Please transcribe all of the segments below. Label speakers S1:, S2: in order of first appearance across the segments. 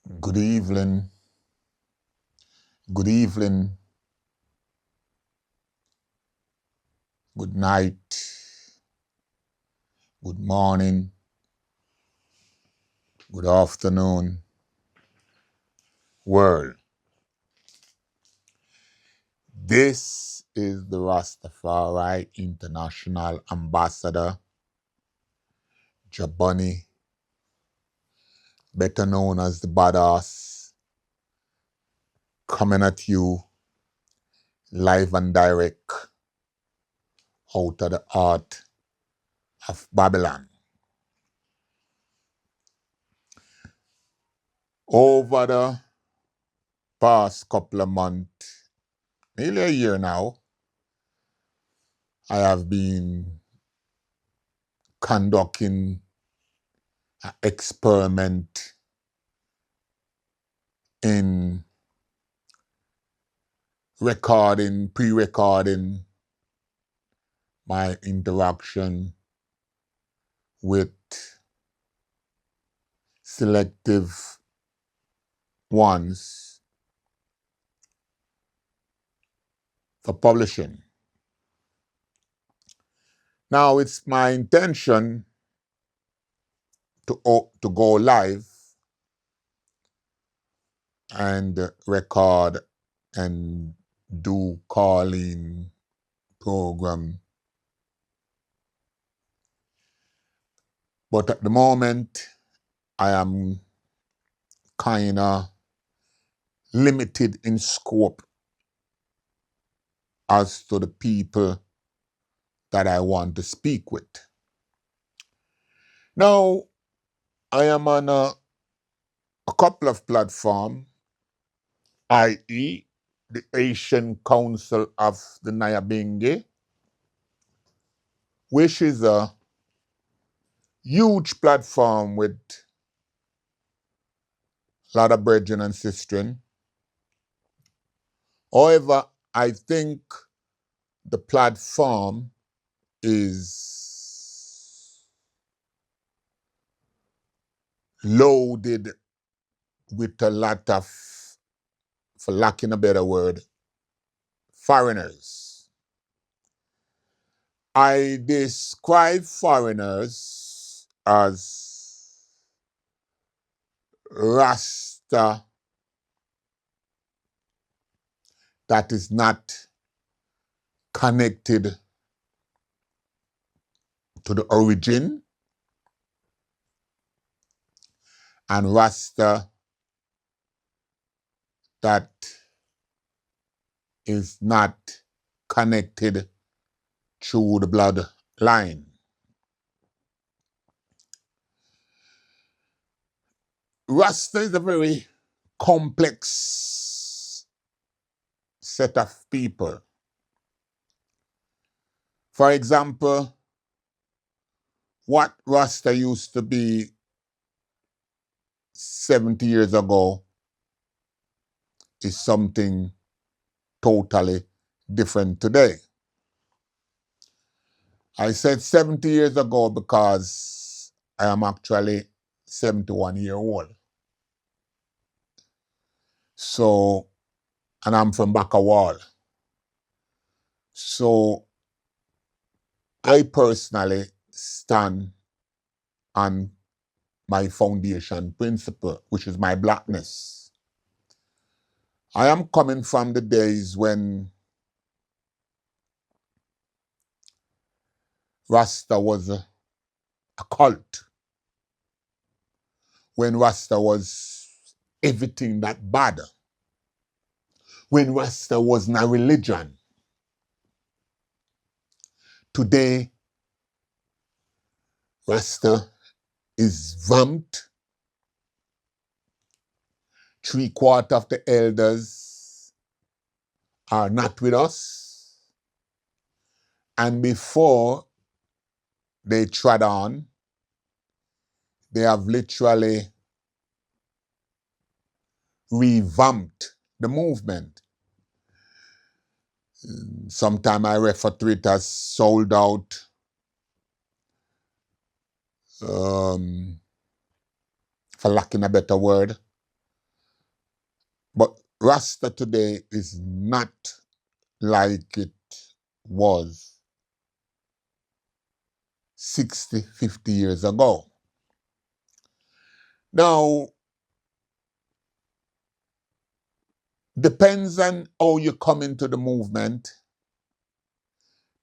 S1: Good evening, good evening, good night, good morning, good afternoon, world. This is the Rastafari International Ambassador, Jabani, better known as the Badass, coming at you live and direct out of the heart of Babylon. Over the past couple of months, nearly a year now, I have been conducting an experiment in pre-recording my interaction with selective ones for publishing. Now it's my intention to go live and record and do calling program. But at the moment, I am kind of limited in scope as to the people that I want to speak with. Now, I am on a couple of platforms, i.e., the Asian Council of the Nyabingi, which is a huge platform with a lot of brethren and sistren. However, I think the platform is loaded with a lot of, for lacking a better word, foreigners. I describe foreigners as Rasta that is not connected to the origin, and Rasta that is not connected through the bloodline. Rasta is a very complex set of people. For example, what Rasta used to be 70 years ago is something totally different today. I said 70 years ago because I am actually 71-year-old. So, and I'm from Bakawal. So, I personally stand on my foundation principle, which is my blackness. I am coming from the days when Rasta was a cult, when Rasta was everything that bad, when Rasta was not religion. Today, Rasta is vamped. 3/4 of the elders are not with us. And before they trod on, they have literally revamped the movement. Sometimes I refer to it as sold out, for lacking a better word. But Rasta today is not like it was 60, 50 years ago. Now, depends on how you come into the movement,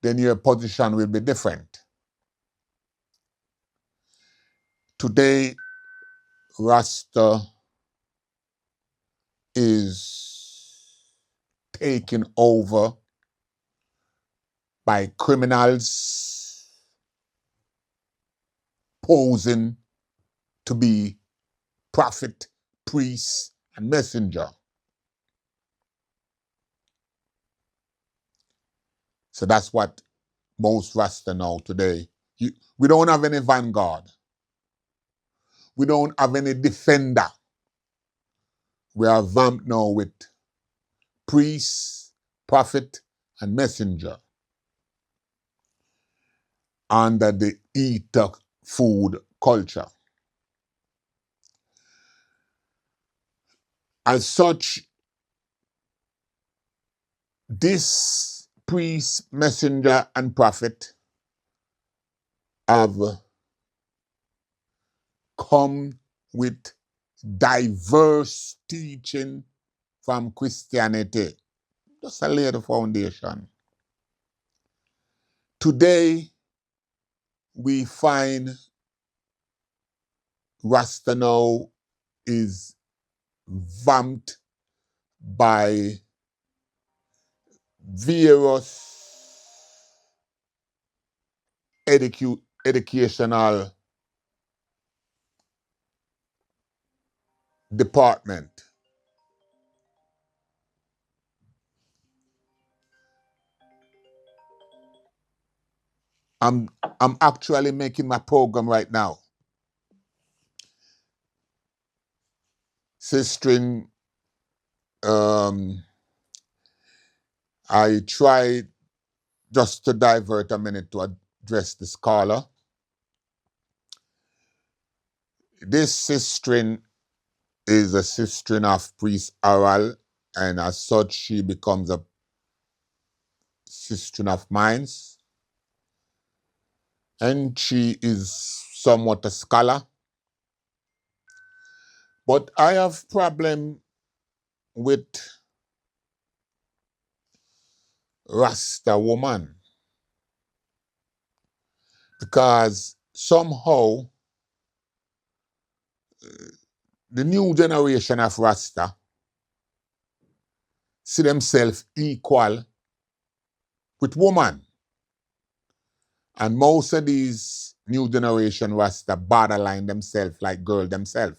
S1: then your position will be different. Today, Rasta is taken over by criminals posing to be prophet, priest, and messenger. So that's what most Rasta know today. We don't have any vanguard. We don't have any defender. We are vamped now with priest, prophet, and messenger under the eater food culture. As such, this priest, messenger, and prophet have come with diverse teaching from Christianity. Just to lay the foundation. Today, we find Rasta now is vamped by various educational department. I'm actually making my program right now. Sistering, I tried just to divert a minute to address the scholar. This sistering is a sistering of priest Oral, and as such, she becomes a sistering of minds. And she is somewhat a scholar. But I have problem with Rasta woman because somehow the new generation of Rasta see themselves equal with woman. And most of these new generation Rasta borderline themselves like girl themselves.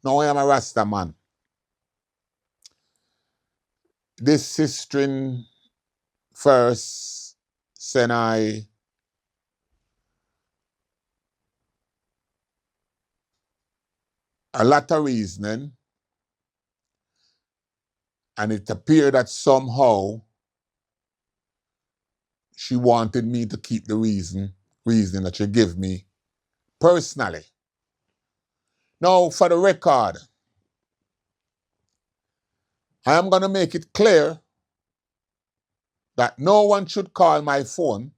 S1: Now I am a Rasta man. This sistering first send I a lot of reasoning, and it appeared that somehow she wanted me to keep the reason that she gave me personally. Now, for the record, I am going to make it clear that no one should call my phone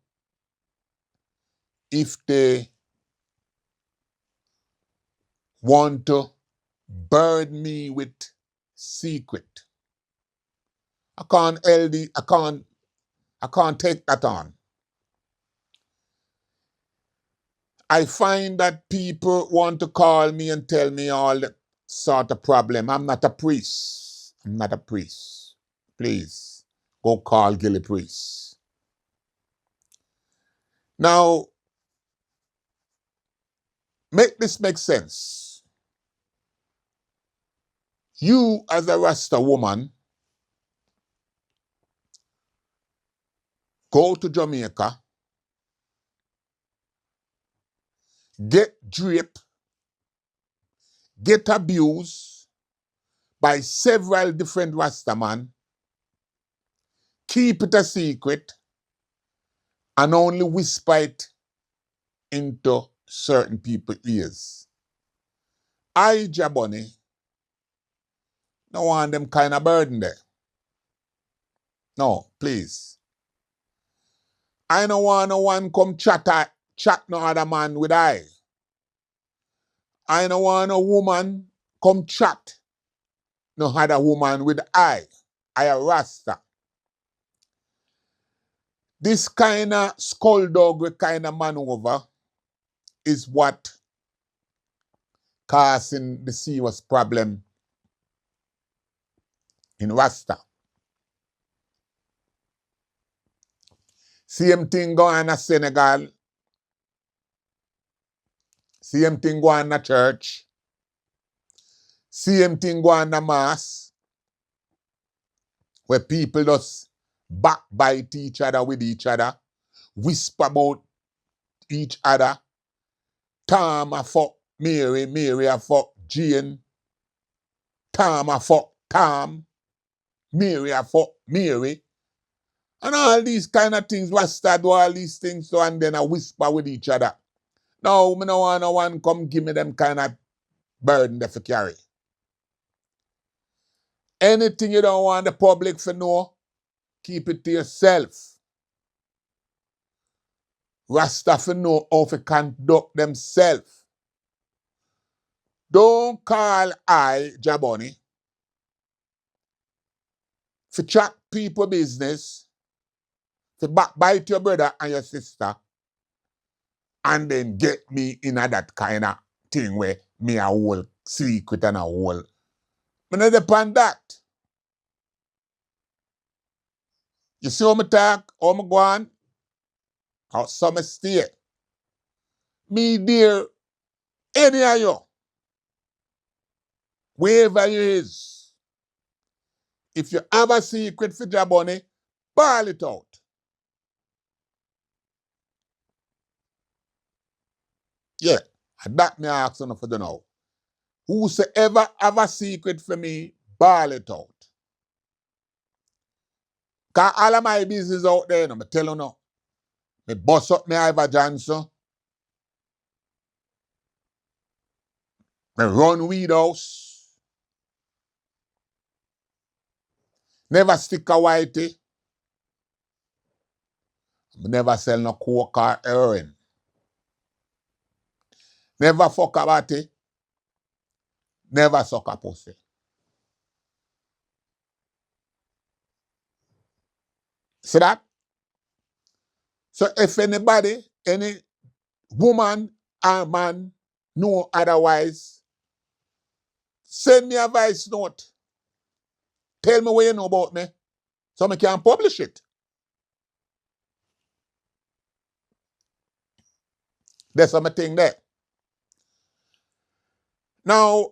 S1: if they want to burden me with secret. I can't take that on. I find that people want to call me and tell me all that sort of problem. I'm not a priest. I'm not a priest. Please, go call Gilly Priest. Now, make this make sense. You, as a Rasta woman, go to Jamaica, get draped, get abused by several different Rastaman, keep it a secret, and only whisper it into certain people's ears. I, Jabani, No want them kind of burden there. No, please. I don't want no one come chat no other man with I. I don't want no woman come chat no other woman with I. I a Rasta. This kind of skullduggery kind of maneuver is what causing the serious problem in Rasta. Same thing going on in Senegal. Same thing going on in church. Same thing going on in mass. Where people just backbite each other with each other. Whisper about each other. Tom a fuck Mary, Mary a fuck Jane. Tom a fuck Tom. Mary a fuck Mary. And all these kind of things, Rasta do all these things so and then a whisper with each other. No, me no want no one come give me them kind of burden that for carry. Anything you don't want the public to know, keep it to yourself. Rasta for know how to conduct themselves. Don't call I, Jabani, for chat people business, to backbite your brother and your sister, and then get me in a that kind of thing where me a whole secret and a whole. I not depend that. You see how me talk, how me go on, how some stay. Me dear, any of you, wherever you is, if you have a secret for Jabani, ball it out. Yeah, and that me ask you for the now. Whosoever have a secret for me, ball it out. Because all of my business out there, I tell you now. Me bust up me Ivor Johnson. Me run weed house. Never stick a whitey. Me never sell no coke or heroin. Never fuck a body. Never suck a pussy. See that? So if anybody, any woman or man know otherwise, send me a voice note. Tell me what you know about me so I can publish it. That's what I think there. Now,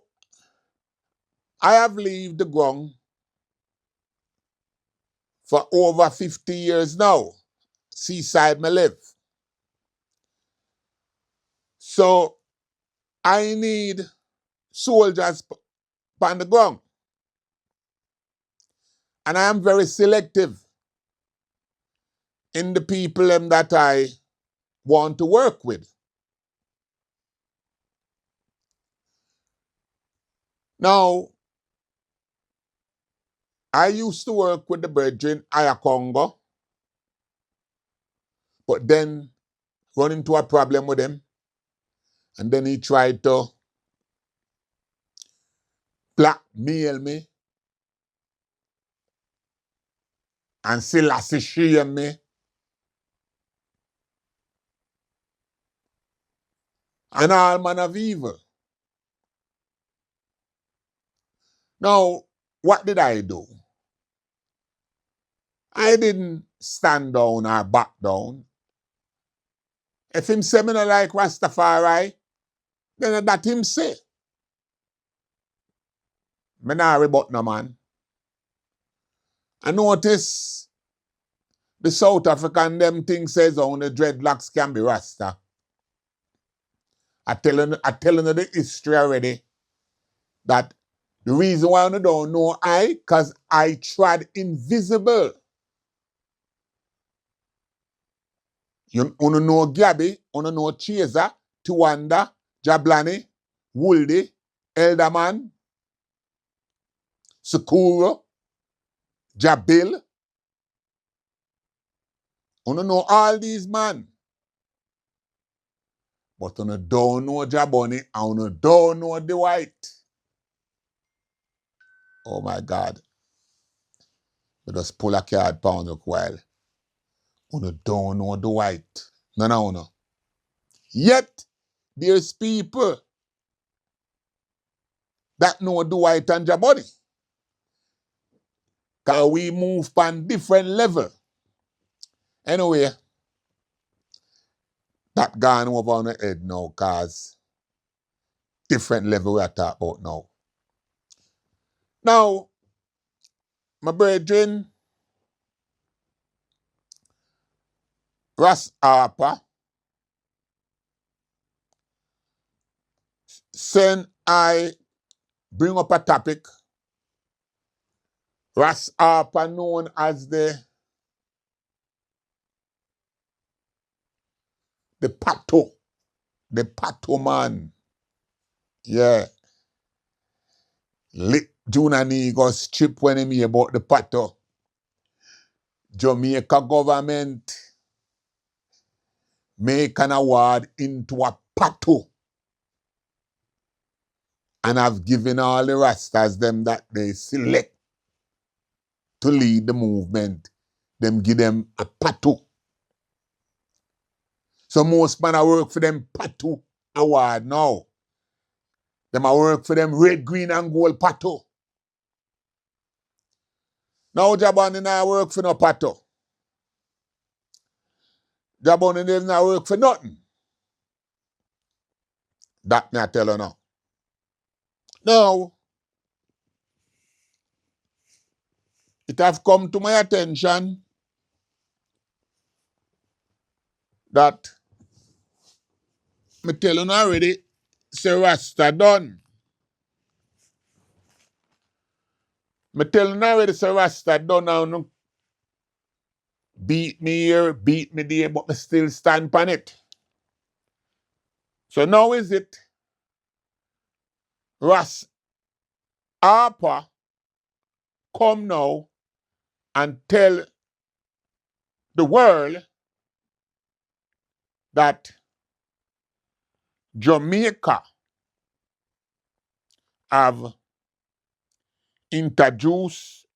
S1: I have lived the ground for over 50 years now. Seaside me live. So I need soldiers on the ground. And I am very selective in the people that I want to work with. Now, I used to work with the brethren Ayakongo, but then run into a problem with him. And then he tried to blackmail me and still shame me. And all manner of evil. Now, what did I do? I didn't stand down or back down. If him say me no like Rastafari, then that him say. Me not rebut no man. I notice the South African them thing says only dreadlocks can be Rasta. I telling you the history already that the reason why I don't know because I tried invisible. You know Gabby, you know Chaser, Tiwanda, Jabani, Wooldy, Elderman. Sakura, Jabil. You know all these man. But you don't know Jabani and you don't know the white. Oh my God. You just pull a card pound a while. You don't know the white. No. Yet, there's people that know the white and Jabani. Because we move on different level. Anyway, that gone over on the head now, cause different level we are talking about now. Now, my brethren, Ras Harper, send I bring up a topic. Ras Harper known as the Pato. The Pato man. Yeah. Lit Junani got strip when he hear about the Pato. Jamaica government make an award into a Pato. And have given all the Rastas them that they select to lead the movement. Them give them a Pato. So most man I work for them Pato award now. Them I work for them red, green, and gold Pato. Now Jabani now work for no Pato. Jabani them now work for nothing. That me I tell you now. Now, it have come to my attention that me tell you already, say Rasta done. Me tell you already, say Rasta done now. Beat me here, beat me there, but me still stand on it. So now is it Ras Harper come now and tell the world that Jamaica have introduced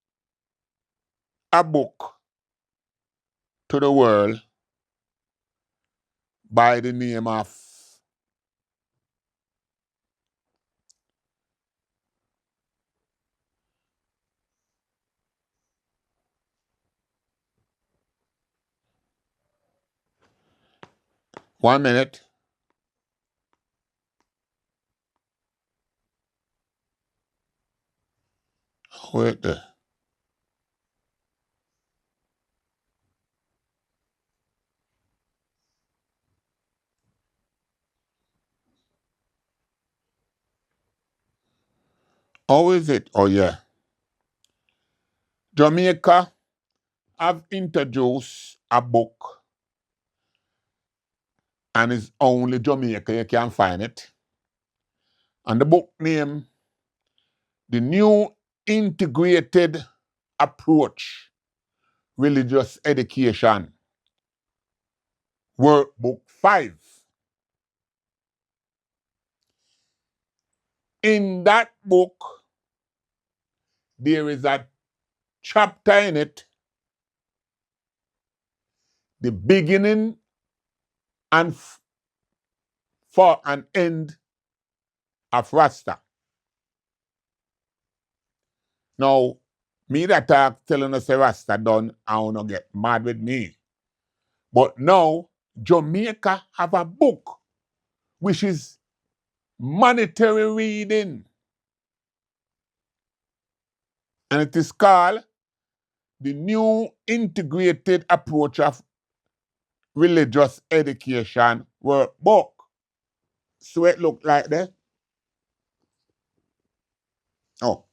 S1: a book to the world by the name of one minute. Wait there. How is it? Oh yeah. Jamaica have introduced a book and it's only Jamaica you can find it. And the book name, The New Integrated Approach Religious Education, Workbook 5. In that book, there is a chapter in it, the beginning and for an end of Rasta. Now, me that talk telling us Rasta done, I wanna get mad with me. But now, Jamaica have a book which is monetary reading. And it is called The New Integrated Approach of Religious Education Workbook. So it look like that. Oh,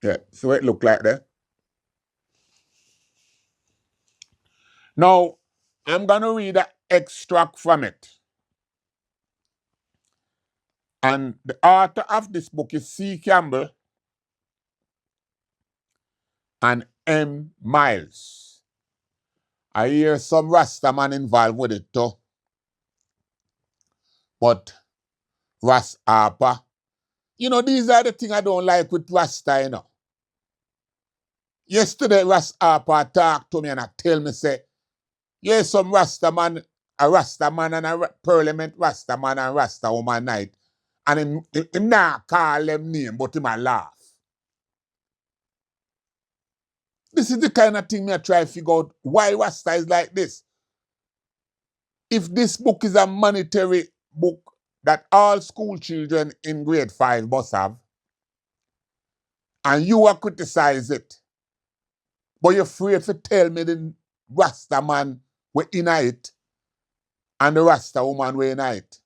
S1: yeah, so it look like that. Now, I'm going to read an extract from it. And the author of this book is C. Campbell. and M. Miles. I hear some Rasta man involved with it too. But Ras Harper, these are the things I don't like with Rasta. Yesterday, Ras Harper talked to me and I tell me, say, yeah, some Rasta man and a Parliament Rasta man and Rasta woman night. And him not call them name, but him a laugh. This is the kind of thing me I try to figure out why Rasta is like this. If this book is a monetary book that all school children in grade 5 must have, and you are criticize it, but you're afraid to tell me the Rasta man we in it and the Rasta woman we in it.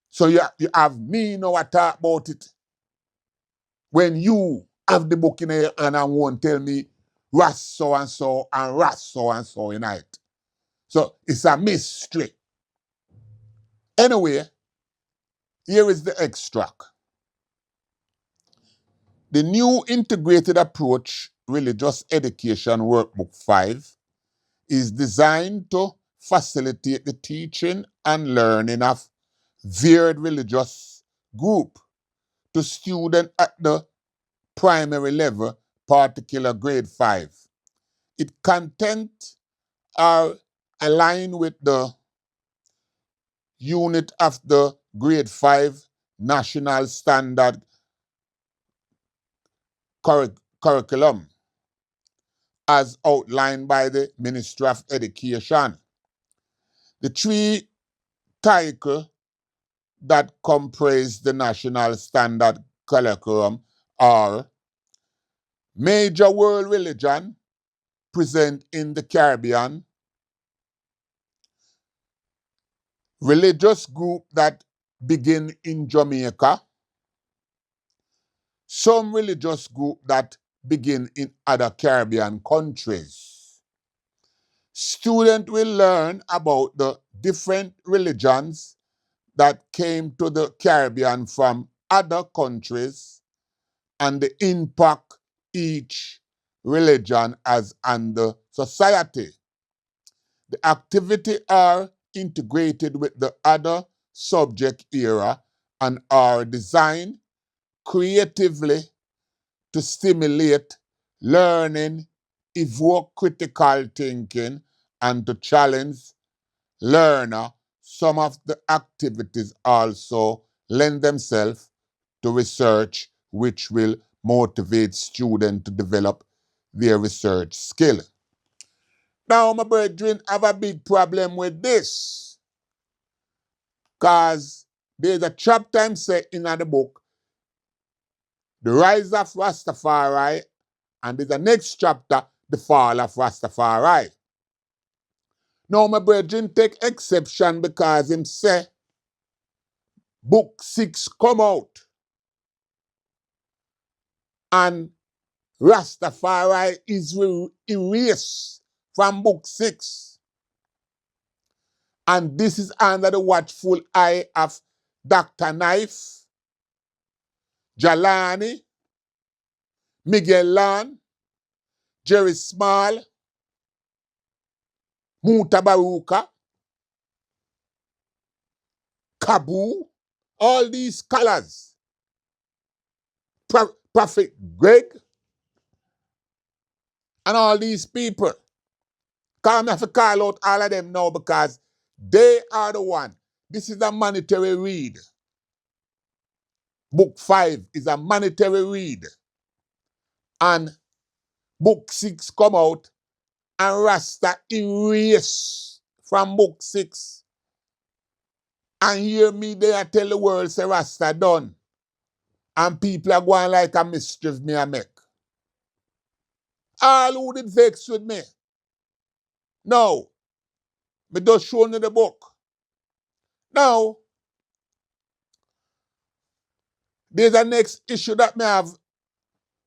S1: So you have me now to talk about it when you have the book in your hand and won't tell me Ras so and so and Ras so and so in it. So it's a mystery. Anyway, here is the extract. The new integrated approach, Religious Education Workbook 5, is designed to facilitate the teaching and learning of varied religious group to students at the primary level, particular grade 5. Its content are aligned with the unit of the grade 5 national standard curriculum as outlined by the Ministry of Education. The three titles that comprise the national standard curriculum are Major World Religion present in the Caribbean, religious group that begin in Jamaica, some religious group that begin in other Caribbean countries. Students will learn about the different religions that came to the Caribbean from other countries and the impact each religion has on the society. The activity are integrated with the other subject area and are designed creatively to stimulate learning, evoke critical thinking, and to challenge learner. Some of the activities also lend themselves to research, which will motivate students to develop their research skill. Now, my brethren, have a big problem with this, because there's a chapter I'm set in the book, The Rise of Rastafari, and there's a next chapter, The Fall of Rastafari. Now, my brethren take exception because him say book 6 come out and Rastafari is erased from book 6. And this is under the watchful eye of Dr. Knife, Jalani, Miguel Lan, Jerry Small, Mutabaruka, Kabu, all these scholars, Prophet Greg, and all these people. I have to call out all of them now because they are the one. This is a monetary read. Book 5 is a monetary read. And book 6 come out and Rasta erase from book 6. And hear me there tell the world say Rasta done. And people are going like a mischief me I make. All who did vex with me. No. Me just show you the book. Now, there's a next issue that me have.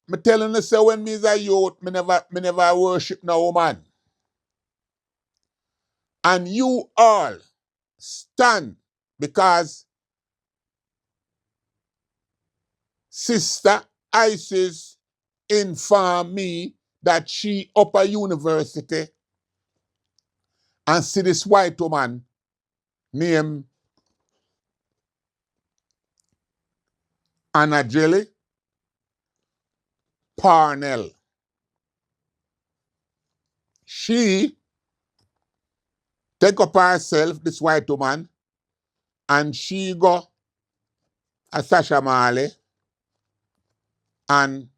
S1: Me telling you say when me is a youth, me never worship no woman. And you all stand because Sister Isis informed me that she up a university and see this white woman named Anna Jelly Parnell. She take up herself, this white woman, and she go a Sasha Marley and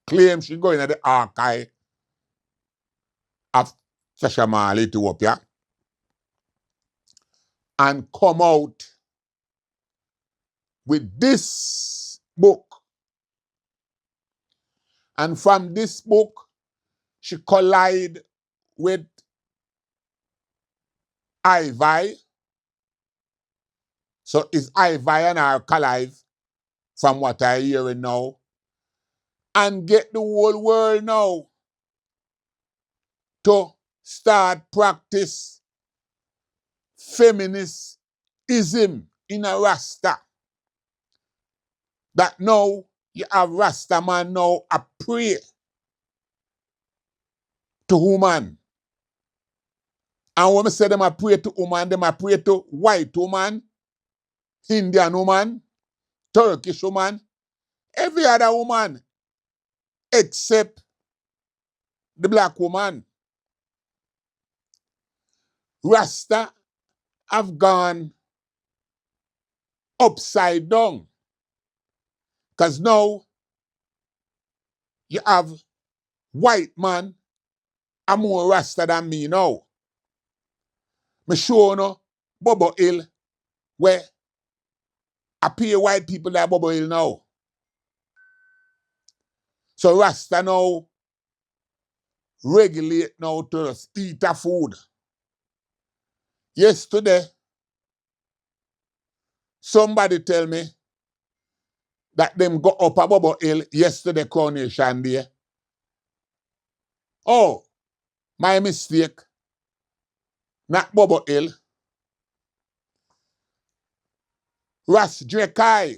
S1: claim she go into the archive of Sasha Marley Ethiopia and come out with this book. And from this book, she collide with Ivy. So is Ivy and her collide, from what I hear now, and get the whole world now to start practice feminism in a Rasta. That now you have Rasta man now a pray to woman. And when I say them a pray to woman, them a pray to white woman, Indian woman, Turkish woman, every other woman except the black woman. Rasta have gone upside down. Because now you have white man are more Rasta than me now. Me show no Bobo Hill where I pay white people like Bobo Hill now. So Rasta now regulate now to us eat a food. Yesterday, somebody tell me that them go up a Bobo Hill yesterday coronation day. Oh, my mistake. Not Bobo Hill. Ras Drekai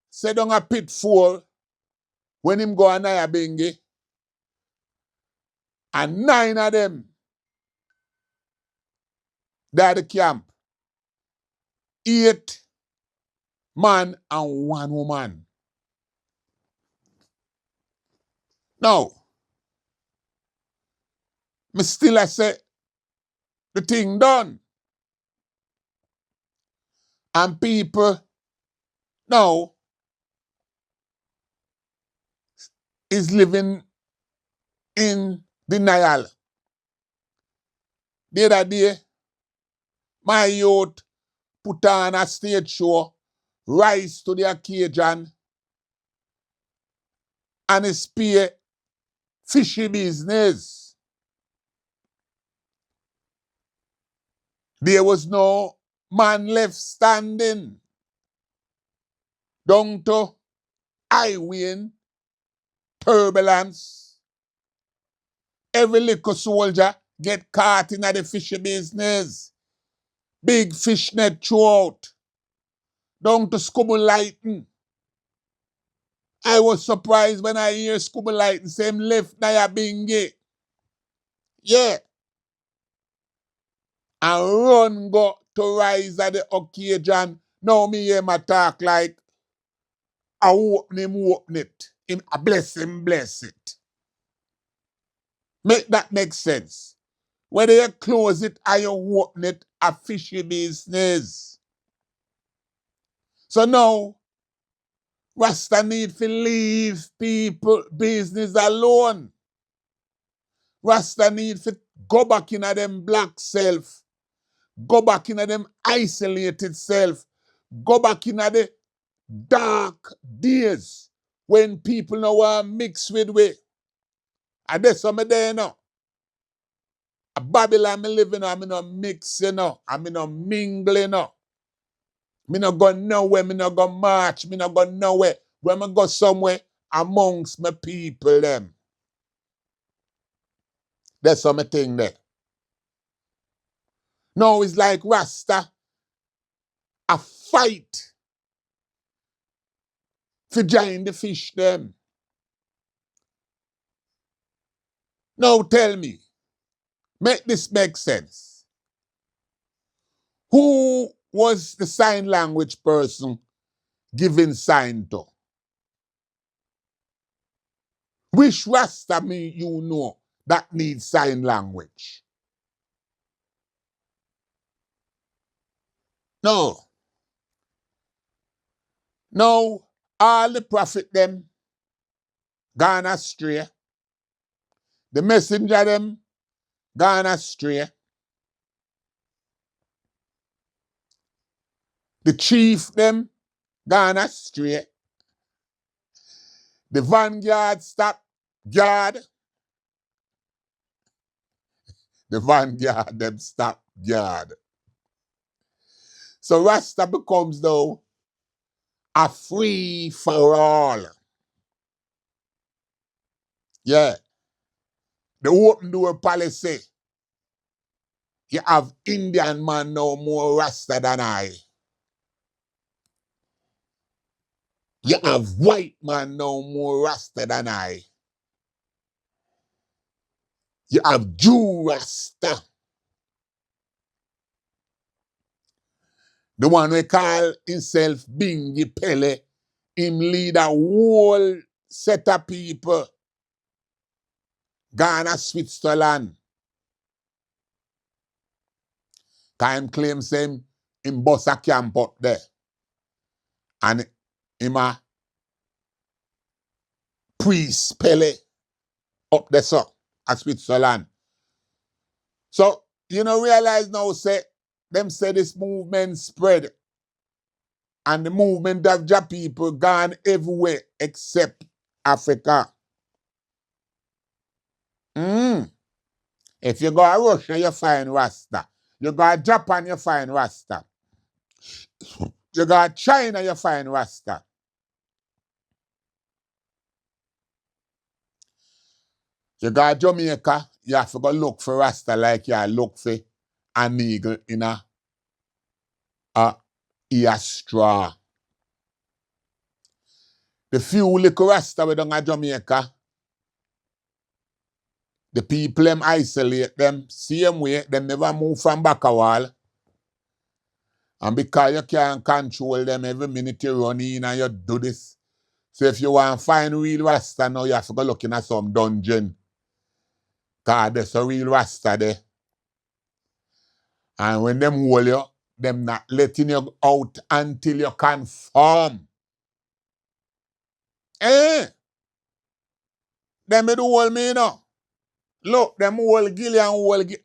S1: said on a pit 4 when him go on Nyabingi, and 9 of them they at the camp. 8 man and 1 woman. Now, me still I say the thing done. And people now is living in denial. The other day, my youth put on a stage show, Rise to the Occasion, and it's pay fishy business. There was no man left standing. Down to highway turbulence. Every little soldier get caught in the fishy business. Big fish net throughout. Down to Scuba Lighting. I was surprised when I hear Scuba Lighting say him left Nyabingi. Yeah. And run go to Rise at the Occasion. Now me hear my talk like I open it. Him I bless it. Make that make sense. Whether you close it or you open it, a fishy business. So now, Rasta need to leave people business alone. Rasta need to go back in them black self. Go back in them isolated self. Go back in the dark days when people now want mix with we. And that's what I'm there now. A Babylon me living, I'm not mixing, I'm not mingling. Me not go nowhere, me not go march, me not go nowhere. When I go somewhere amongst my people them. That's some thing there. Now it's like Rasta, a fight for join the fish them. Now tell me, make this make sense. Who was the sign language person giving sign to? Which Rasta me you know that needs sign language? No. No, all the prophet them gone astray. The messenger them gone astray. The chief them gone astray. The vanguard stop guard. The vanguard them stop guard. So Rasta becomes though a free for all. Yeah. The open door policy. You have Indian man now more Rasta than I. You have white man now more Rasta than I. You have Jew Rasta. The one we call himself Bingi Pele. Him lead a whole set of people. Ghana, Switzerland. Can claim him in Bossa camp up there. And him a priest Pele up there so at Switzerland. So you know realize now say them say this movement spread and the movement of the people gone everywhere except Africa. If you go to Russia, you find Rasta. You go to Japan, you find Rasta. You go to China, you find Rasta. You go to Jamaica, you have to go look for Rasta like you look for an eagle in a ear straw. The few little Rasta we don't have Jamaica, the people them isolate them, same way, them never move from back a wall. And because you can't control them every minute you run in and you do this. So if you want to find real Rasta now, you have to go looking at some dungeon. Because there's a real Rasta there. And when them hold you, them not letting you out until you conform. Them do hold me, you know. Look, them hold Gilly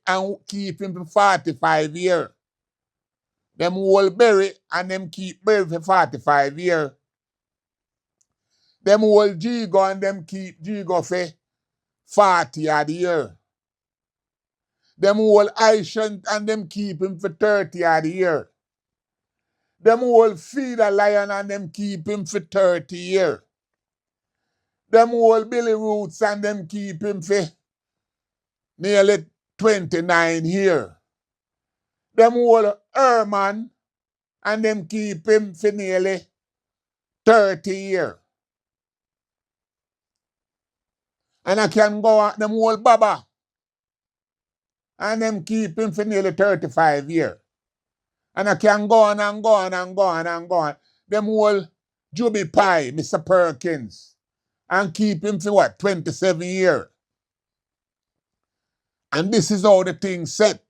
S1: and keep him for 45 years. Them hold Berry and them keep Berry for 45 years. Them hold Jigo and them keep Jigo for 40 odd years. Them hold Aishan and them keep him for 30 odd years. Them hold Feed a Lion and them keep him for 30 years. Them hold Billy Roots and them keep him for nearly 29 years. Them hold Herman and them keep him for nearly 30 years. And I can go on, them hold Baba and them keep him for nearly 35 years. And I can go on and go on and go on and go on. Them hold Juby Pie, Mr. Perkins, and keep him for what, 27 years. And this is how the thing set.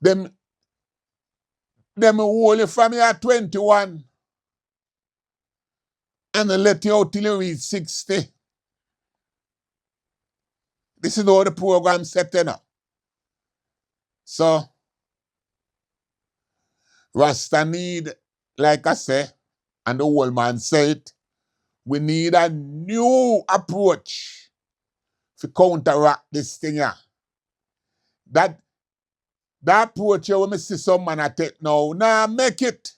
S1: Them hold you from you at 21 and they let you out till you reach 60. This is how the program set you now. So, Rasta need, like I say, and the old man said, we need a new approach to counteract this thing here. That approach here, when I see some man I take now, nah, make it.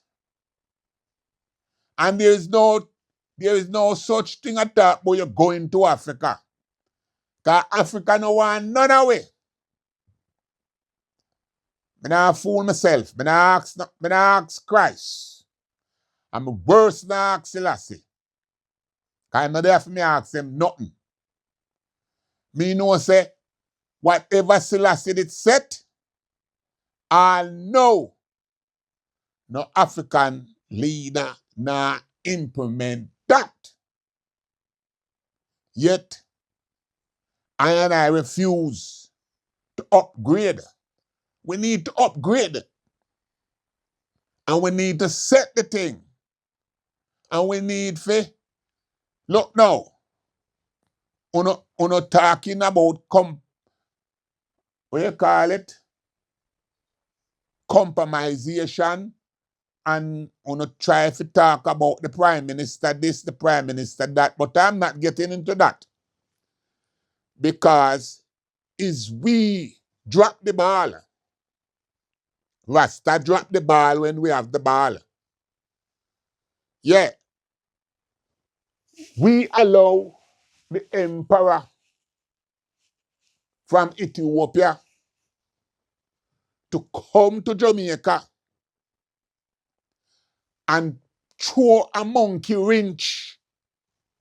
S1: And there is no such thing at that, but you're going to Africa. Because Africa no want none away. I don't fool myself. I don't ask Christ. I'm worse than ask Selassie. I'm not there for me ask him nothing. Me know say, whatever Selassie did set, I know no African leader now implement that. Yet, I refuse to upgrade. We need to upgrade. And we need to set the thing. And we need to, look now, uno talking about, what you call it? Compromisation. And uno try to talk about the prime minister this, the prime minister that. But I'm not getting into that. Because is we drop the ball. Rasta drop the ball when we have the ball. Yeah. We allow the emperor from Ethiopia to come to Jamaica and throw a monkey wrench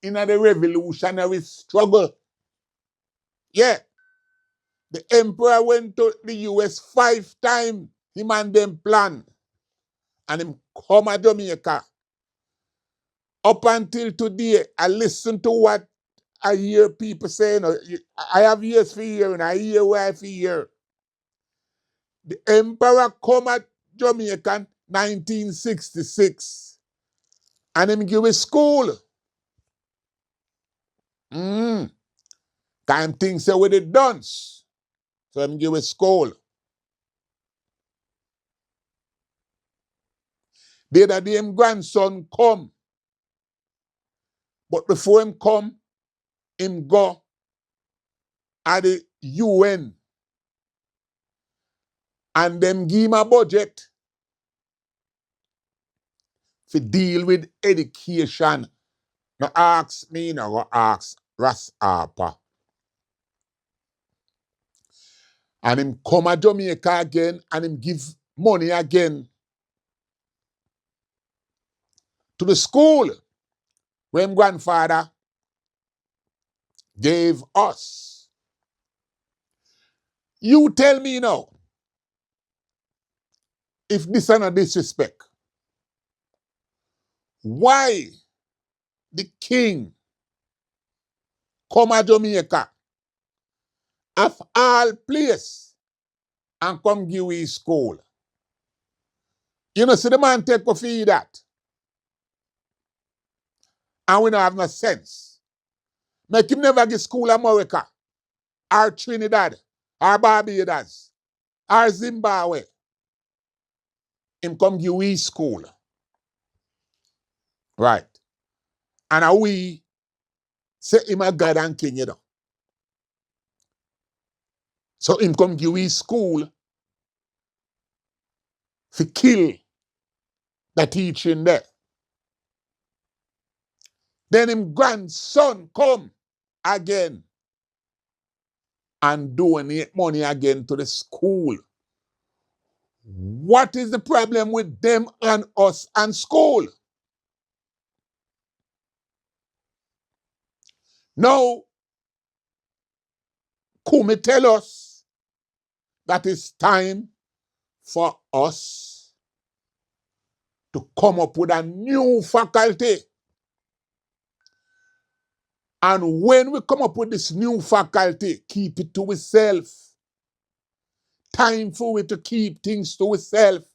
S1: in the revolutionary struggle. Yeah. The emperor went to the US 5 times. Him and them plan. And him come to Jamaica. Up until today, I listen to what I hear people saying. I have ears for hearing. I hear what I hear. The emperor come at Jamaica in 1966. And him give a school. Time things say with the dance. So him give a school. The other day him grandson come. But before him come, him go at the UN. And them give him a budget to deal with education. Now ask me, now go ask Rasta. And him come to Jamaica again and him give money again to the school where him grandfather gave us. You tell me now, if this is not disrespect, why the king come to Jamaica of all place and come give his school? You know, see the man take for feed that. And we don't have no sense. Make him never give school America, or Trinidad, or Barbados, or Zimbabwe. Him come give we school. Right. And we say him a God and king, you know. So him come give we school to kill the teaching there. Then him grandson come again and donate money again to the school. What is the problem with them and us and school? Now, Kumi tell us that it's time for us to come up with a new faculty. And when we come up with this new faculty, keep it to ourselves. Time for it to keep things to ourselves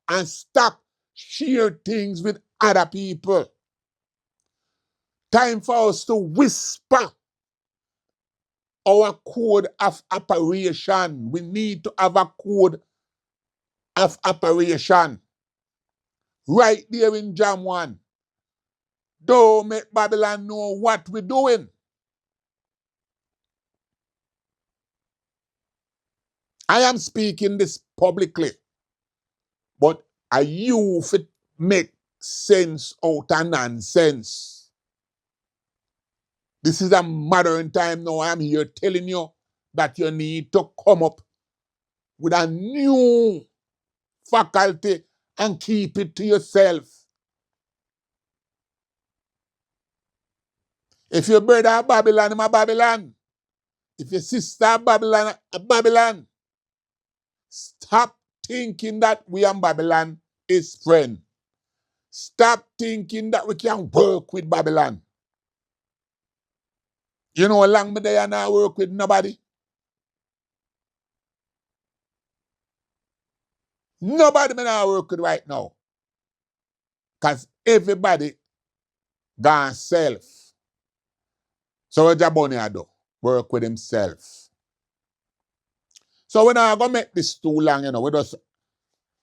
S1: and stop share things with other people. Time for us to whisper our code of operation. We need to have a code of operation. Right there in Jam 1. Don't make Babylon know what we're doing. I am speaking this publicly, but are you fit make sense out of nonsense? This is a modern time now. I'm here telling you that you need to come up with a new faculty and keep it to yourself. If your brother a Babylon, him a Babylon. If your sister a Babylon, a Babylon. Stop thinking that we and Babylon is friend. Stop thinking that we can work with Babylon. You know how long me there and I work with nobody? Nobody me now work with right now. Because everybody gone self. So what Jabani do? Work with himself. So when I go make this too long, we just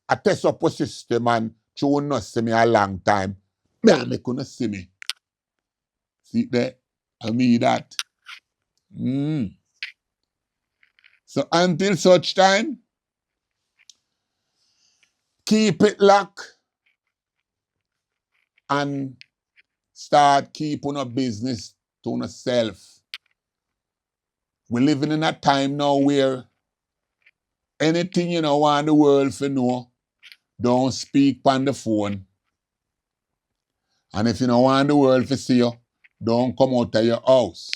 S1: I test up a system and you not see me a long time. Me couldn't see me. See there? I mean that. So until such time, keep it locked and start keeping a business to yourself. We're living in a time now where anything you know want the world to know, don't speak on the phone. And if you don't want the world to see you, don't come out of your house.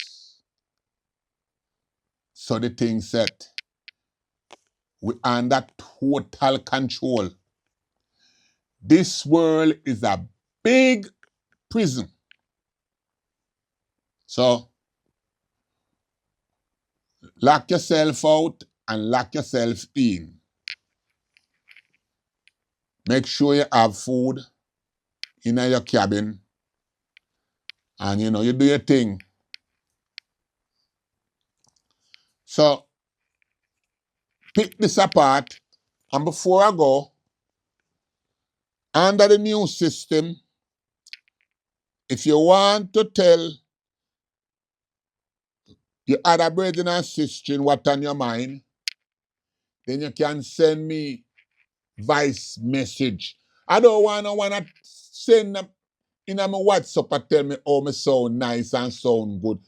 S1: So the thing set. We under total control. This world is a big prison. So lock yourself out and lock yourself in. Make sure you have food in your cabin. And you do your thing. So pick this apart. And before I go, under the new system, if you want to tell your other brethren and sisters what's on your mind, then you can send me voice message. I don't want to send them in my WhatsApp and tell me, oh, me sound nice and sound good.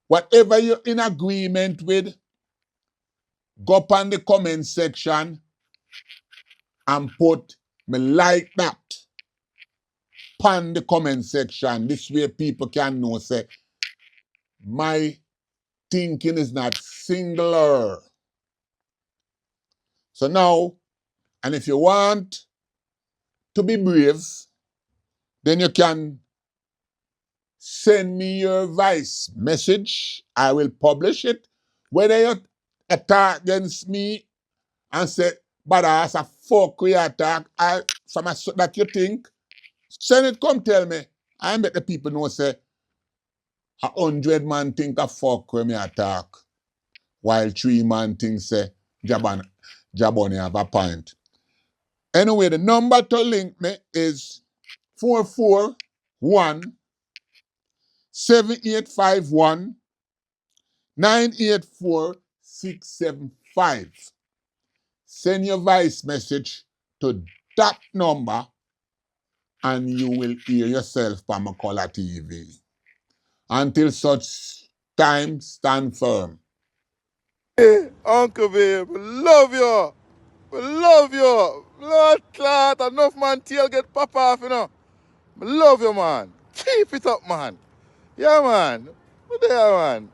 S1: Whatever you're in agreement with, go up on the comment section and put me like that on the comment section. This way people can know, say, my thinking is not singular. So now, and if you want to be brave, then you can send me your voice message. I will publish it. Whether you attack against me and say, but as a fuck we attack, from a, that you think, send it, come tell me. I make the people know, say, 100 man think a fuck when me attack, while 3 man think, say, Jabani have a point. Anyway, the number to link me is 441 7851 984675. Send your voice message to that number and you will hear yourself on Macola TV. Until such time, stand firm.
S2: Hey, Uncle babe, we love you. We love you. Blood clot, enough man tail get pop off, We love you, man. Keep it up, man. Yeah, man. We there, man.